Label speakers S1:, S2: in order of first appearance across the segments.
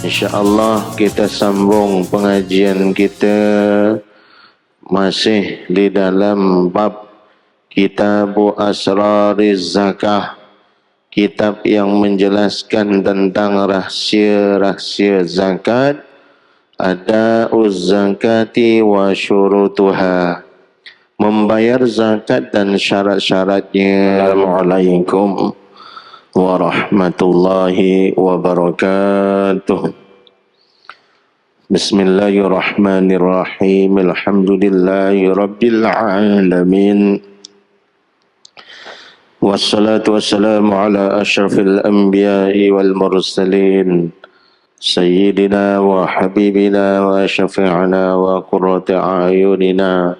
S1: InsyaAllah kita sambung pengajian kita masih di dalam bab Kitabu Asrariz Zakah, kitab yang menjelaskan tentang rahsia-rahsia zakat, ada'uz zakati wa syurutuha, membayar zakat dan syarat-syaratnya. Assalamualaikum warahmatullahi wabarakatuh. Bismillahirrahmanirrahim. Alhamdulillahi rabbil alamin. Wassalatu wassalamu ala asyrafil anbiya'i wal mursalin, sayyidina wa habibina wa syafi'ana wa qurrati a'yunina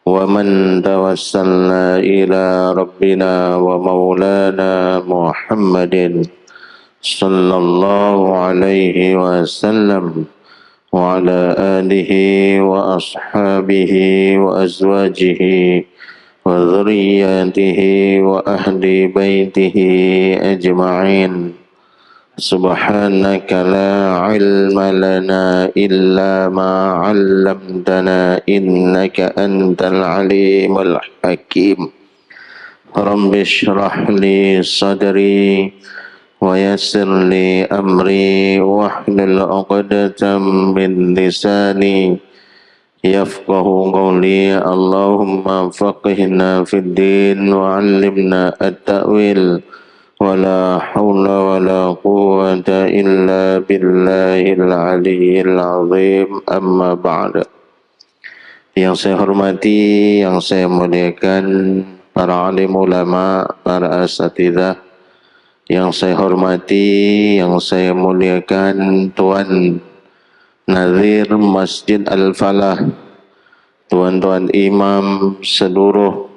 S1: wa man tawassalna ila rabbina wa maulana Muhammadin sallallahu alaihi wasallam wa ala alihi wa ashabihi wa azwajihi wa dhurriyyatihi wa ahli baitihi ajma'in. Subhanaka la ilma lana illa ma 'allamtana innaka antal alimul hakim. Rabbi shrah li sadri wa yassir li amri wahlul 'uqdatam min lisani yafqahu qawli. Allahumma faqihna fid din wa 'allimna at-ta'wil. Wala hawla wala quwwata illa billahil aliyyil azim. Amma ba'd. Yang saya hormati, yang saya muliakan para alim ulama, para asatidzah, yang saya hormati, yang saya muliakan Tuan Nazir Masjid Al-Falah, tuan-tuan imam seluruh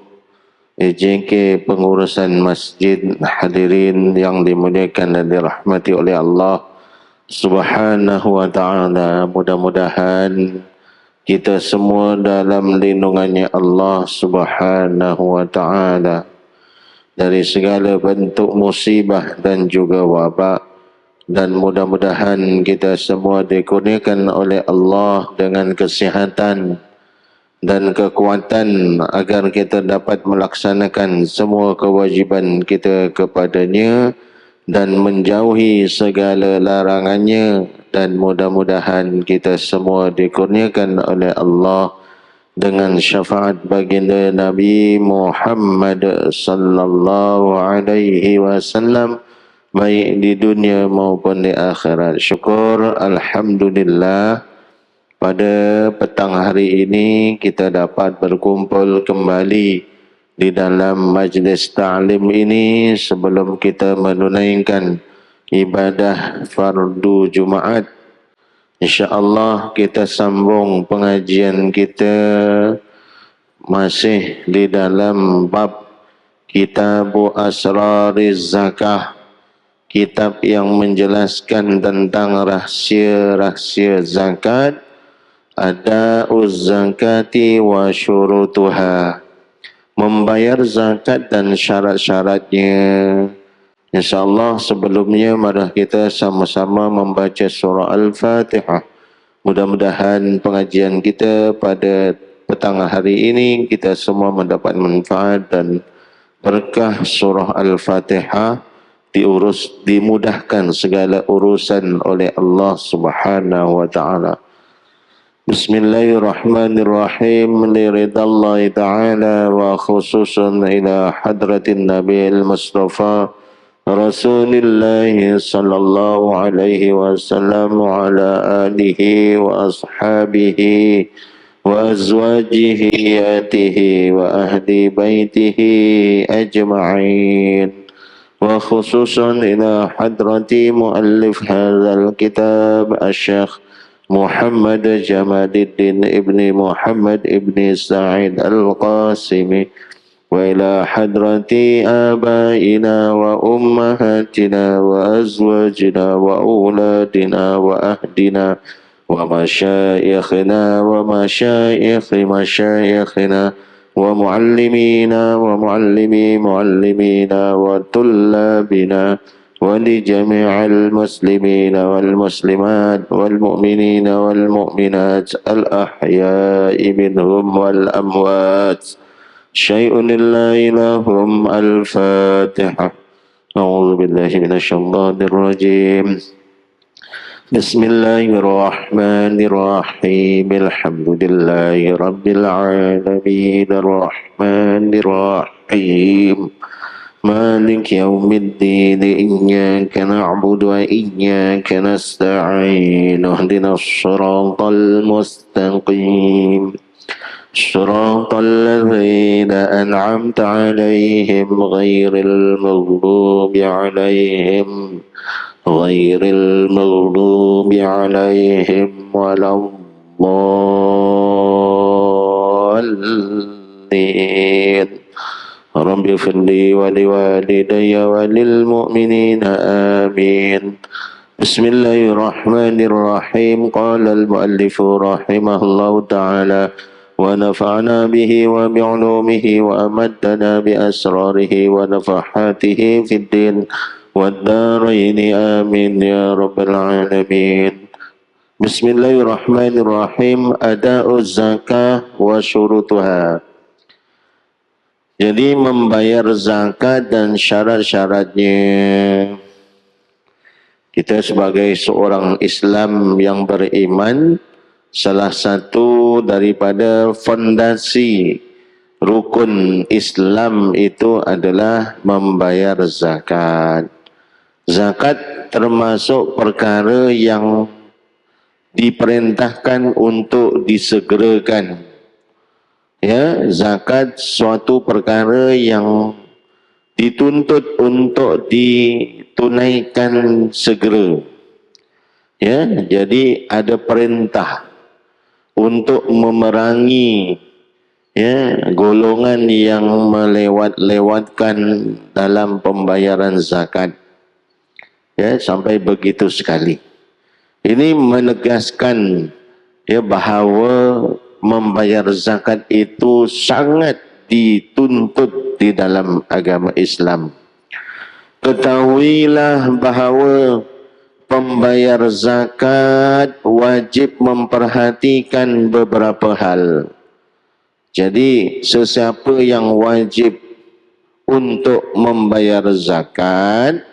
S1: EJK pengurusan masjid, hadirin yang dimuliakan dan dirahmati oleh Allah Subhanahu wa ta'ala. Mudah-mudahan kita semua dalam lindungannya Allah Subhanahu wa ta'ala dari segala bentuk musibah dan juga wabak, dan mudah-mudahan kita semua dikurniakan oleh Allah dengan kesihatan dan kekuatan agar kita dapat melaksanakan semua kewajiban kita kepadanya dan menjauhi segala larangannya, dan mudah-mudahan kita semua dikurniakan oleh Allah dengan syafaat baginda Nabi Muhammad sallallahu alaihi wasallam, baik di dunia maupun di akhirat. Syukur alhamdulillah, pada petang hari ini kita dapat berkumpul kembali di dalam majlis ta'lim ini sebelum kita menunaikan ibadah fardu Jumaat. InsyaAllah kita sambung pengajian kita masih di dalam bab Kitabu Asrariz Zakah, kitab yang menjelaskan tentang rahsia-rahsia zakat, ada'uz zakati wa syurutuha, membayar zakat dan syarat-syaratnya. InsyaAllah sebelumnya mari kita sama-sama membaca surah Al-Fatihah. Mudah-mudahan pengajian kita pada petang hari ini kita semua mendapat manfaat dan berkah surah Al-Fatihah, dimudahkan segala urusan oleh Allah Subhanahu wa ta'ala. Bismillahirrahmanirrahim. Liridhallahi ta'ala wa khususan ila hadratin Nabiil Mustafa Rasulillahi sallallahu alaihi wasallam wa ala alihi wa ashabihi wa azwajihi atihi wa ahli baitihi ajma'in. Wa khususan ila hadrati muallif hadzal kitab Asy-Syaikh Muhammad Jamaluddin ibni Muhammad ibni Sa'id Al-Qasimi, wa ila hadrati abaina wa ummahatina wa azwajina wa auladina wa ahdina wa masyayikhina wa masyayikhi masyayikhina wa muallimina wa muallimi muallimina wa tullabina ولجميع المسلمين والمسلمات والمؤمنين والمؤمنات الأحياء منهم والأموات شيء لله لهم. الفاتحة. أعوذ بالله من الشيطان الرجيم. بسم الله الرحمن الرحيم. الحمد لله رب العالمين الرحمن الرحيم مالك يوم الدين إياك نعبد وإياك نستعين اهدنا الصراط المستقيم صراط الذين أنعمت عليهم غير المغضوب عليهم ولا الضالين. رب اغفر لي ولوالدي وللمؤمنين آمين. بسم الله الرحمن الرحيم. قال المؤلف رحمه الله تعالى ونفعنا به وبعلومه وأمدنا بأسراره ونفحاته في الدين والدارين آمين يا رب العالمين. بسم الله الرحمن الرحيم. أداء الزكاة وشروطها. Jadi membayar zakat dan syarat-syaratnya. Kita sebagai seorang Islam yang beriman, salah satu daripada fondasi rukun Islam itu adalah membayar zakat. Zakat termasuk perkara yang diperintahkan untuk disegerakan. Ya, zakat suatu perkara yang dituntut untuk ditunaikan segera. Ya, jadi ada perintah untuk memerangi golongan yang melewat-lewatkan dalam pembayaran zakat. Ya, sampai begitu sekali. Ini menegaskan bahawa membayar zakat itu sangat dituntut di dalam agama Islam. Ketahuilah bahawa pembayar zakat wajib memperhatikan beberapa hal. Jadi sesiapa yang wajib untuk membayar zakat,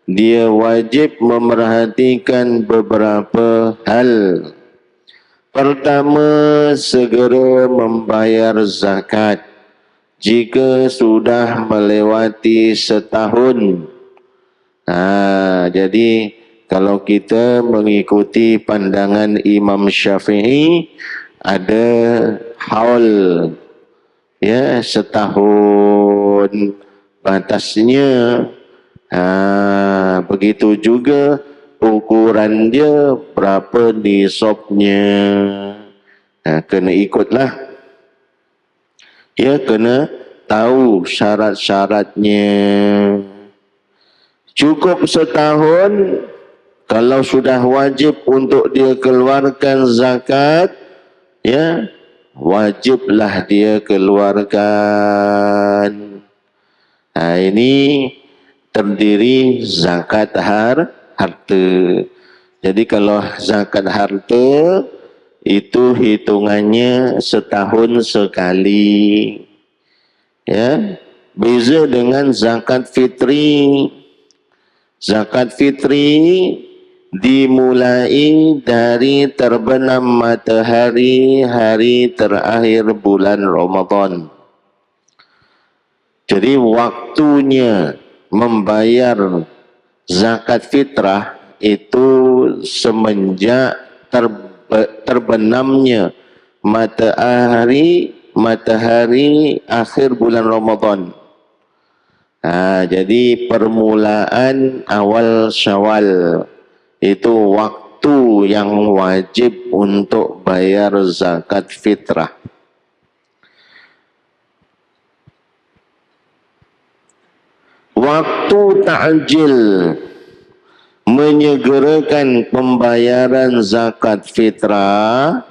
S1: dia wajib memerhatikan beberapa hal. Pertama, segera membayar zakat jika sudah melewati setahun. Jadi kalau kita mengikuti pandangan Imam Syafi'i, ada haul, setahun batasnya. Begitu juga ukuran dia, berapa nisabnya. Kena ikutlah. Kena tahu syarat-syaratnya. Cukup setahun, kalau sudah wajib untuk dia keluarkan zakat, wajiblah dia keluarkan. Ini terdiri zakat harta. Jadi kalau zakat harta itu hitungannya setahun sekali. Beza dengan zakat fitri. Zakat fitri dimulai dari terbenam matahari hari terakhir bulan Ramadan. Jadi waktunya membayar zakat fitrah itu semenjak terbenamnya matahari akhir bulan Ramadan. Jadi permulaan awal Syawal itu waktu yang wajib untuk bayar zakat fitrah. Waktu ta'jil, menyegerakan pembayaran zakat fitrah,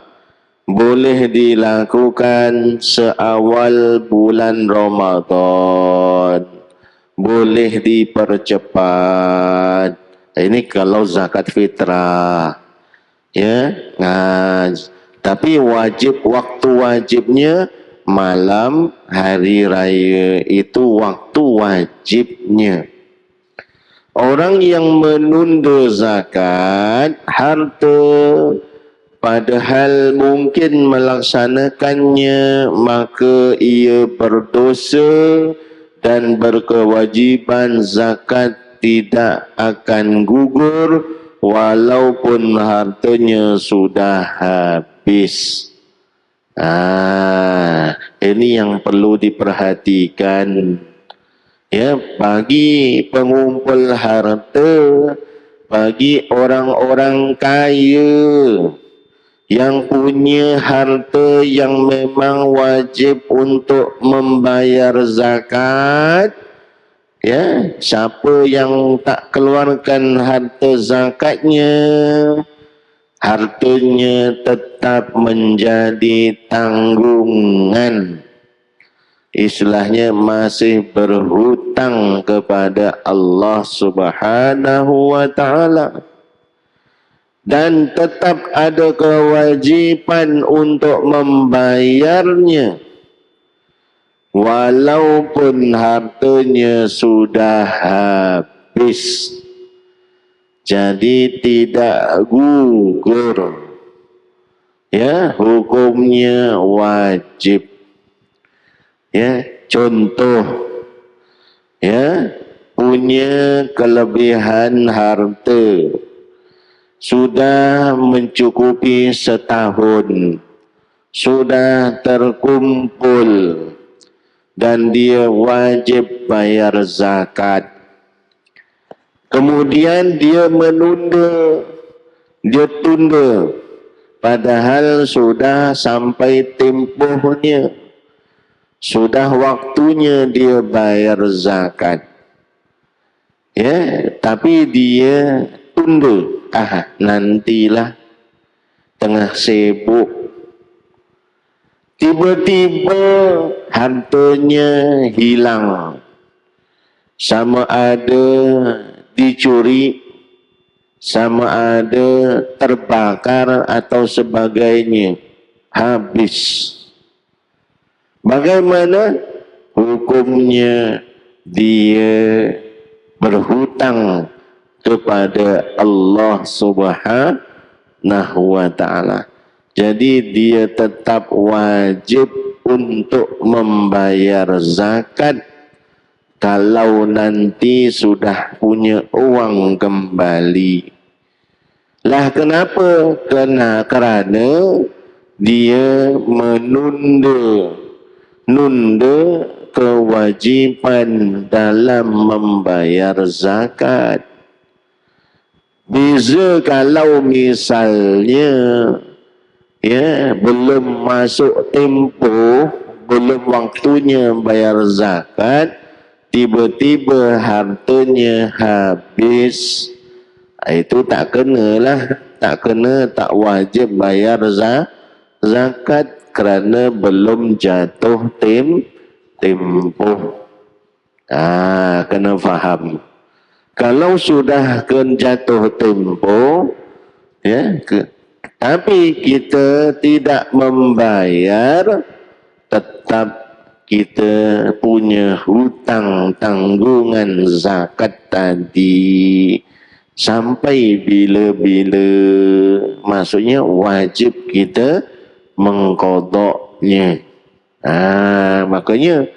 S1: boleh dilakukan seawal bulan Ramadan. boleh dipercepat. Ini kalau zakat fitrah, ya. Nah, tapi waktu wajibnya malam hari raya, itu waktu wajibnya. Orang yang menunda zakat harta padahal mungkin melaksanakannya, maka ia berdosa dan berkewajiban zakat tidak akan gugur walaupun hartanya sudah habis. Ini yang perlu diperhatikan. Ya, bagi pengumpul harta, bagi orang-orang kaya yang punya harta yang memang wajib untuk membayar zakat, ya, siapa yang tak keluarkan harta zakatnya, hartanya tetap menjadi tanggungan. Istilahnya masih berhutang kepada Allah Subhanahu wa ta'ala. Dan tetap ada kewajiban untuk membayarnya walaupun hartanya sudah habis. Jadi tidak gugur, ya, hukumnya wajib. Ya, contoh, ya, punya kelebihan harta sudah mencukupi setahun, sudah terkumpul, dan dia wajib bayar zakat. Kemudian dia menunda, dia tunda, padahal sudah sampai tempohnya, sudah waktunya dia bayar zakat. Ya, tapi dia tunda. Nantilah, tengah sibuk, tiba-tiba hartanya hilang, sama ada dicuri, sama ada terbakar atau sebagainya, habis. Bagaimana hukumnya? Dia berhutang kepada Allah Subhanahu wa ta'ala. Jadi dia tetap wajib untuk membayar zakat kalau nanti sudah punya uang kembali. Lah kenapa? Kerana dia menunda kewajiban dalam membayar zakat. Beza kalau misalnya, ya, belum masuk tempoh, belum waktunya bayar zakat, tiba-tiba hartanya habis, itu tak kenalah, tak wajib bayar zakat kerana belum jatuh tempoh. Kena faham. Kalau sudah jatuh tempo, ya, tapi kita tidak membayar, tetap kita punya hutang tanggungan zakat tadi sampai bila-bila, maksudnya wajib kita mengqadanya. Makanya,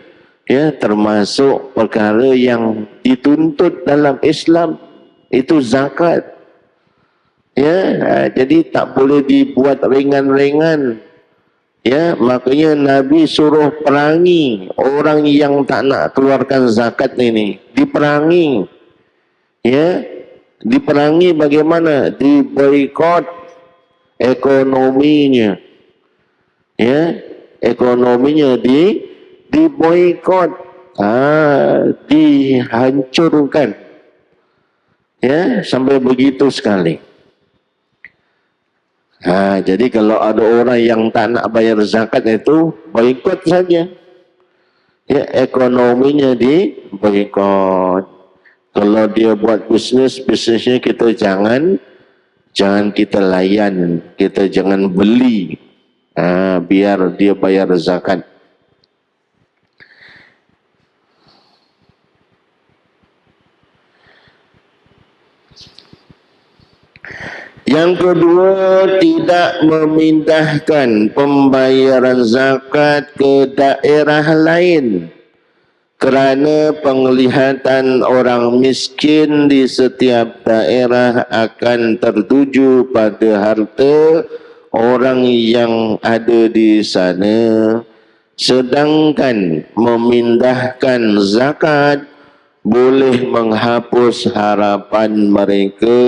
S1: ya, termasuk perkara yang dituntut dalam Islam itu zakat. Ya, jadi tak boleh dibuat ringan-ringan. Ya, makanya Nabi suruh perangi orang yang tak nak keluarkan zakat ini, diperangi. Ya, diperangi bagaimana? Diboikot ekonominya. Ya, ekonominya diboikot, dihancurkan, ya, sampai begitu sekali. Jadi kalau ada orang yang tak nak bayar zakat itu boikot saja, ya ekonominya di boikot. Kalau dia buat bisnisnya kita jangan kita layan, kita jangan beli, biar dia bayar zakat. Yang kedua, tidak memindahkan pembayaran zakat ke daerah lain kerana penglihatan orang miskin di setiap daerah akan tertuju pada harta orang yang ada di sana. Sedangkan memindahkan zakat boleh menghapus harapan mereka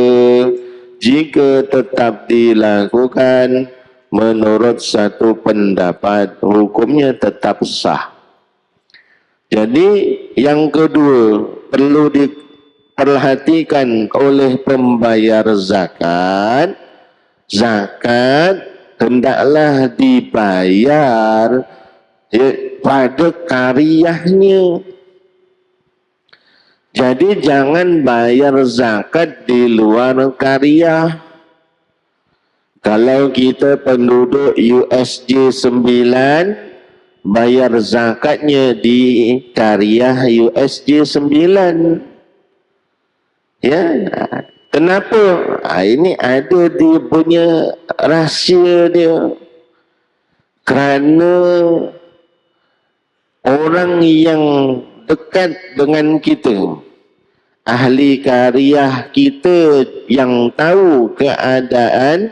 S1: jika tetap dilakukan menurut satu pendapat, hukumnya tetap sah. Jadi yang kedua perlu diperhatikan oleh pembayar zakat. Zakat hendaklah dibayar pada karyahnya. Jadi jangan bayar zakat di luar karya. Kalau kita penduduk USJ 9, bayar zakatnya di karya USJ 9. Ya, kenapa? Ini ada dia punya rahsia dia. Kerana orang yang dekat dengan kita, ahli karyah kita yang tahu keadaan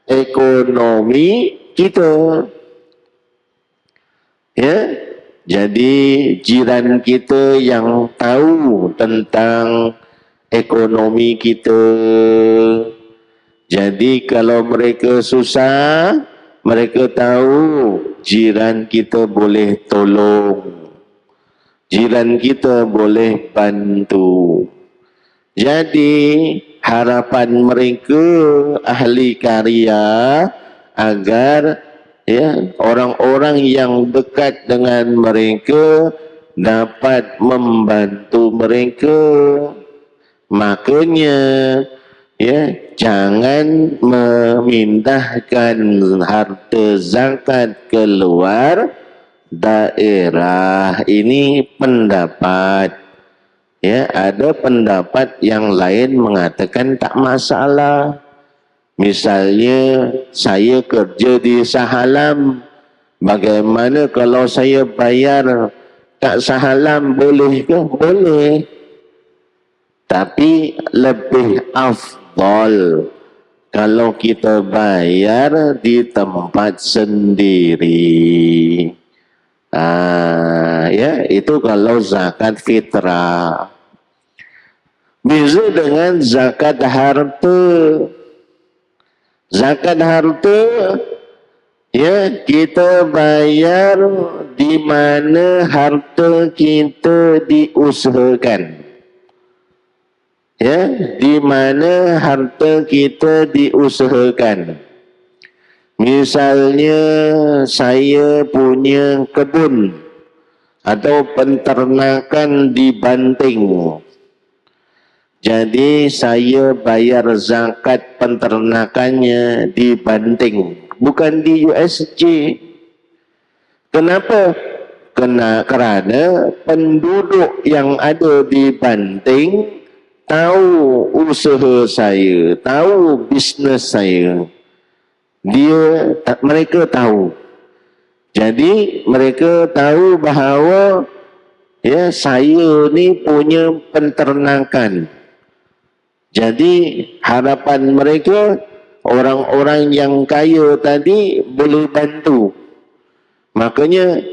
S1: ekonomi kita, ya, jadi jiran kita yang tahu tentang ekonomi kita. Jadi kalau mereka susah, mereka tahu jiran kita boleh tolong, jiran kita boleh bantu. Jadi harapan mereka ahli karya agar orang-orang yang dekat dengan mereka dapat membantu mereka. Makanya jangan memindahkan harta zakat keluar daerah. Ini pendapat. Ada pendapat yang lain mengatakan tak masalah. Misalnya saya kerja di Shah Alam, bagaimana kalau saya bayar kat Shah Alam, boleh ke? Boleh. Tapi lebih afdal kalau kita bayar di tempat sendiri. Itu kalau zakat fitrah. Beza dengan zakat harta. Zakat harta, kita bayar di mana harta kita diusahakan. Di mana harta kita diusahakan. Misalnya saya punya kebun atau penternakan di Banting. Jadi saya bayar zakat penternakannya di Banting, bukan di USJ. Kenapa? Kerana penduduk yang ada di Banting tahu usaha saya, tahu bisnes saya. Mereka tahu. Jadi mereka tahu bahawa saya ni punya penternakan. Jadi harapan mereka, orang-orang yang kaya tadi boleh bantu. Makanya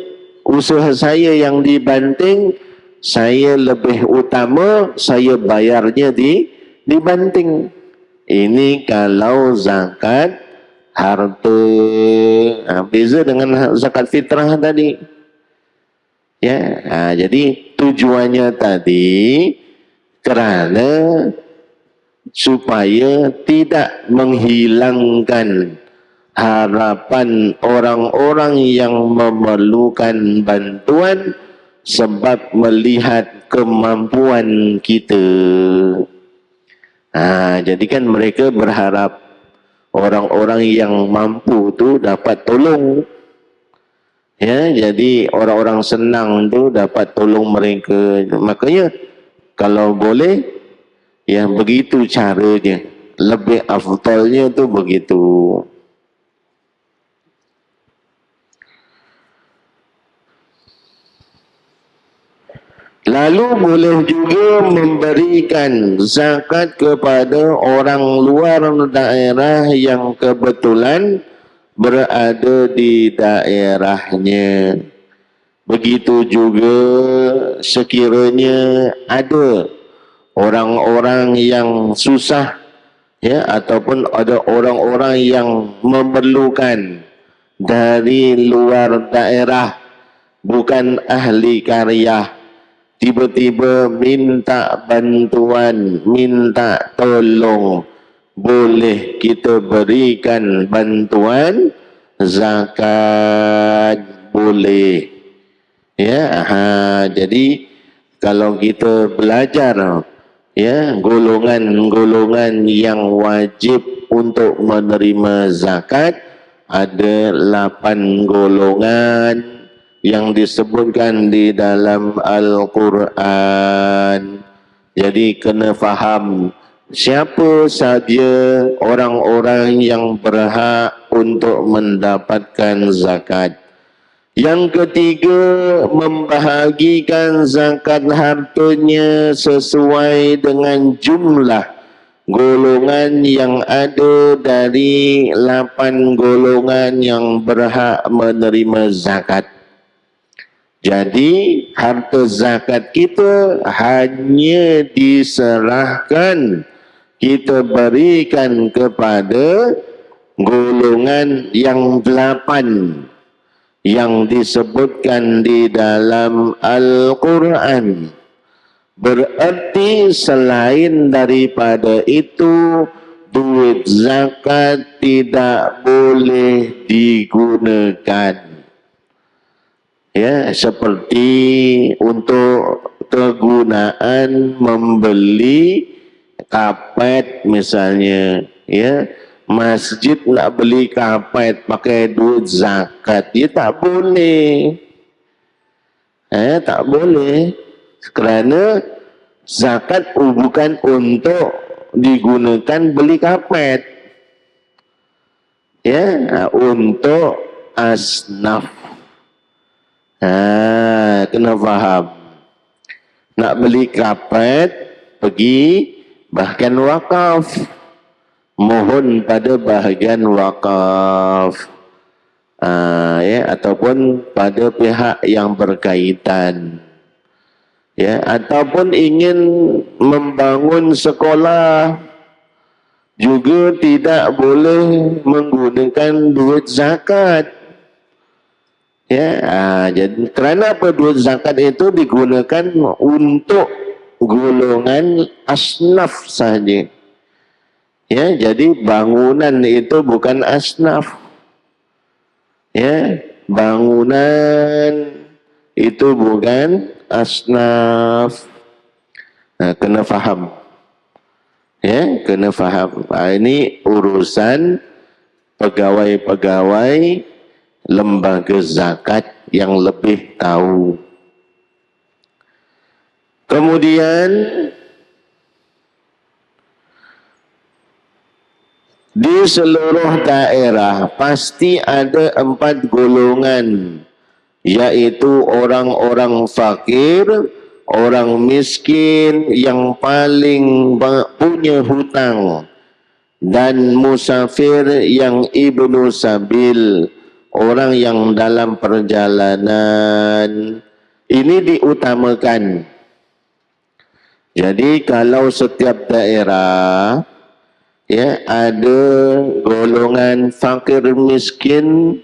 S1: usaha saya yang di Banting, saya lebih utama saya bayarnya di Banting. Ini kalau zakat harta. Beza dengan zakat fitrah tadi. Jadi tujuannya tadi kerana supaya tidak menghilangkan harapan orang-orang yang memerlukan bantuan sebab melihat kemampuan kita. Jadi kan mereka berharap orang-orang yang mampu tu dapat tolong. Ya, jadi orang-orang senang tu dapat tolong mereka. Makanya kalau boleh, ya begitu caranya. Lebih afdalnya tu begitu. Lalu boleh juga memberikan zakat kepada orang luar daerah yang kebetulan berada di daerahnya. Begitu juga sekiranya ada orang-orang yang susah, ya, ataupun ada orang-orang yang memerlukan dari luar daerah, bukan ahli karya, tiba-tiba minta bantuan, minta tolong, boleh kita berikan bantuan zakat, boleh. Ya, jadi kalau kita belajar, ya, golongan-golongan yang wajib untuk menerima zakat, ada 8 golongan yang disebutkan di dalam Al-Quran. Jadi kena faham siapa saja orang-orang yang berhak untuk mendapatkan zakat. Yang ketiga, membahagikan zakat hartanya sesuai dengan jumlah golongan yang ada dari 8 golongan yang berhak menerima zakat. Jadi harta zakat kita hanya diserahkan, kita berikan kepada golongan yang 8 yang disebutkan di dalam Al-Quran. Berarti selain daripada itu, duit zakat tidak boleh digunakan. Ya, seperti untuk kegunaan membeli kapet misalnya, ya. Masjid nak beli kapet pakai duit zakat, dia tak boleh. Tak boleh. Kerana zakat bukan untuk digunakan beli kapet. Ya, untuk asnaf. Kena faham. Nak beli kapet, pergi bahkan wakaf. Mohon pada bahagian wakaf, ya, ataupun pada pihak yang berkaitan, ya, ataupun ingin membangun sekolah juga tidak boleh menggunakan duit zakat. Ya, jadi kerana apa duit zakat itu digunakan untuk golongan asnaf sahaja. Ya, jadi bangunan itu bukan asnaf. Ya, bangunan itu bukan asnaf. Kena faham. Ya, kena faham. Ini urusan pegawai-pegawai lembaga zakat yang lebih tahu. Kemudian di seluruh daerah pasti ada 4 golongan, yaitu orang-orang fakir, orang miskin yang paling punya hutang, dan musafir yang ibnu sabil, orang yang dalam perjalanan. Ini diutamakan. Jadi kalau setiap daerah, ya, ada golongan fakir miskin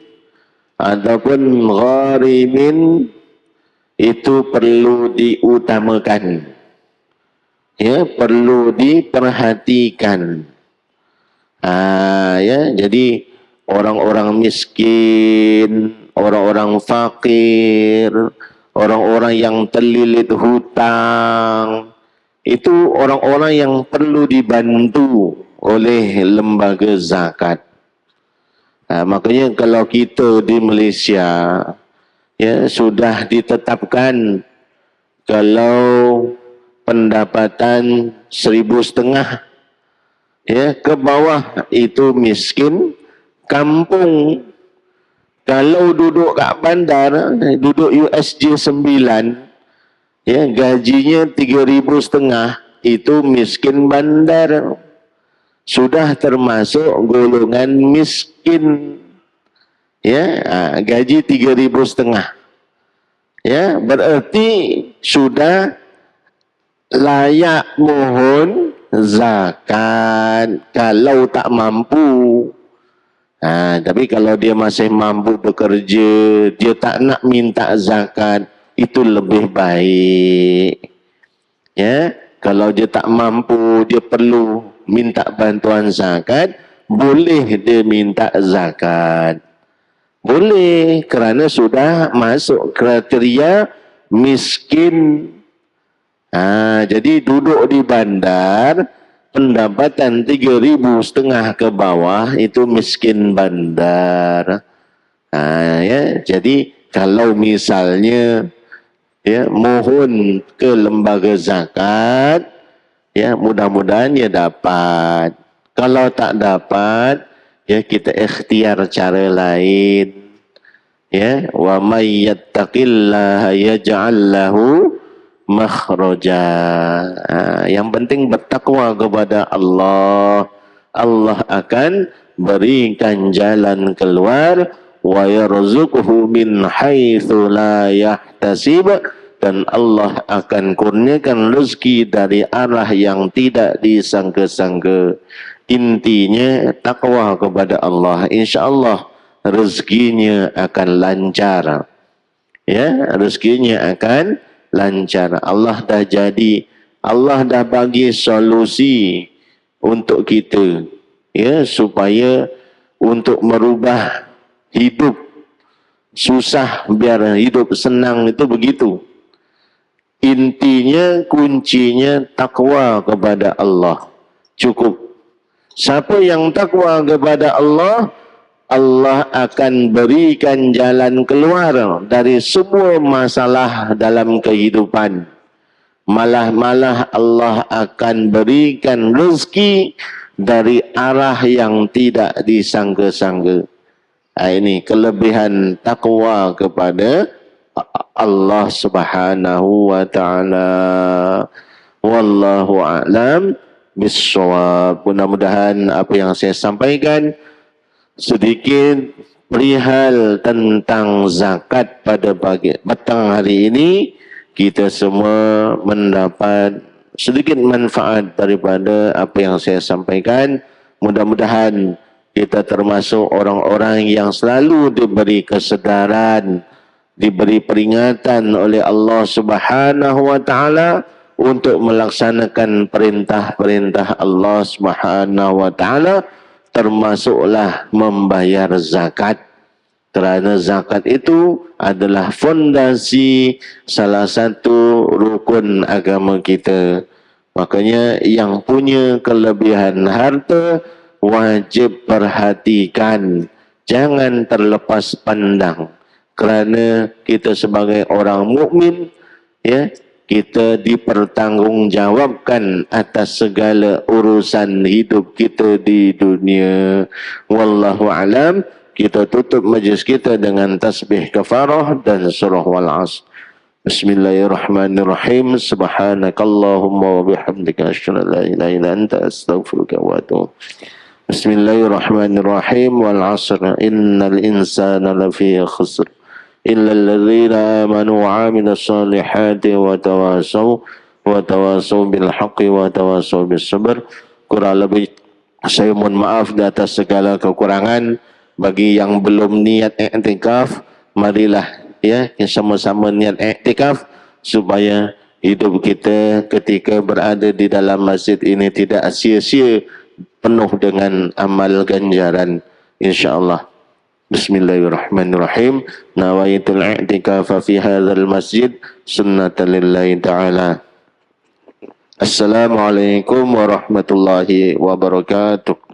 S1: ataupun gharimin, itu perlu diutamakan, ya, perlu diperhatikan. Ya, jadi orang-orang miskin, orang-orang fakir, orang-orang yang terlilit hutang, itu orang-orang yang perlu dibantu oleh lembaga zakat. Makanya kalau kita di Malaysia ya sudah ditetapkan kalau pendapatan 1,500 ya ke bawah itu miskin. Kampung kalau duduk kat bandar, duduk USJ 9 ya gajinya 3,500 itu miskin bandar. Sudah termasuk golongan miskin. Ya, gaji 3,500. Ya, berarti sudah layak mohon zakat kalau tak mampu. Tapi kalau dia masih mampu bekerja, dia tak nak minta zakat, itu lebih baik. Ya, kalau dia tak mampu, dia perlu minta bantuan zakat, boleh dia minta zakat. Boleh, kerana sudah masuk kriteria miskin. Jadi duduk di bandar, pendapatan 3,500 ke bawah, itu miskin bandar. Ya, jadi kalau misalnya ya mohon ke lembaga zakat, ya mudah-mudahan dia dapat. Kalau tak dapat, ya kita ikhtiar cara lain. Ya, wa may yattaqillaha yaj'al lahu makhraja. Yang penting bertakwa kepada Allah. Allah akan berikan jalan keluar, wa yarzuquhu min haitsu la yahtasib, dan Allah akan kurniakan rezeki dari arah yang tidak disangka-sangka. Intinya takwa kepada Allah, insya-Allah rezekinya akan lancar. Ya, rezekinya akan lancar. Allah dah bagi solusi untuk kita, ya, supaya untuk merubah hidup susah biar hidup senang, itu begitu. Intinya, kuncinya takwa kepada Allah. Cukup. Siapa yang takwa kepada Allah, Allah akan berikan jalan keluar dari semua masalah dalam kehidupan. Malah Allah akan berikan rezeki dari arah yang tidak disangka-sangka. Ini kelebihan takwa kepada Allah Subhanahu wa ta'ala. Wallahu a'lam bissawab. Mudah-mudahan apa yang saya sampaikan sedikit perihal tentang zakat pada petang hari ini, kita semua mendapat sedikit manfaat daripada apa yang saya sampaikan. Mudah-mudahan kita termasuk orang-orang yang selalu diberi kesedaran, diberi peringatan oleh Allah Subhanahu wa ta'ala untuk melaksanakan perintah-perintah Allah Subhanahu wa ta'ala, termasuklah membayar zakat. Kerana zakat itu adalah fondasi salah satu rukun agama kita. Makanya yang punya kelebihan harta wajib perhatikan, jangan terlepas pandang. Kerana kita sebagai orang mukmin, ya, kita dipertanggungjawabkan atas segala urusan hidup kita di dunia. Wallahu alam. Kita tutup majlis kita dengan tasbih kafarah dan surah wal asr. Bismillahirrahmanirrahim. Subhanakallahumma wa bihamdika asyhadu an la ilaha illa anta astaghfiruka wa atubu. Bismillahirrahmanirrahim. Wal asr. Innal insana lafi khusr illa alladhina amanu wa 'amilus solihati wa tawasaw bil haqqi wa tawasaw bis sabr. Kurang lebih saya mohon maaf di atas segala kekurangan. Bagi yang belum niat iktikaf, marilah ya sama-sama niat iktikaf supaya hidup kita ketika berada di dalam masjid ini tidak sia-sia, penuh dengan amal ganjaran, insya-Allah. Bismillahirrahmanirrahim. Nawaitul i'tikafa fi hadzal masjid sunnatan lillahi ta'ala. Assalamualaikum warahmatullahi wabarakatuh.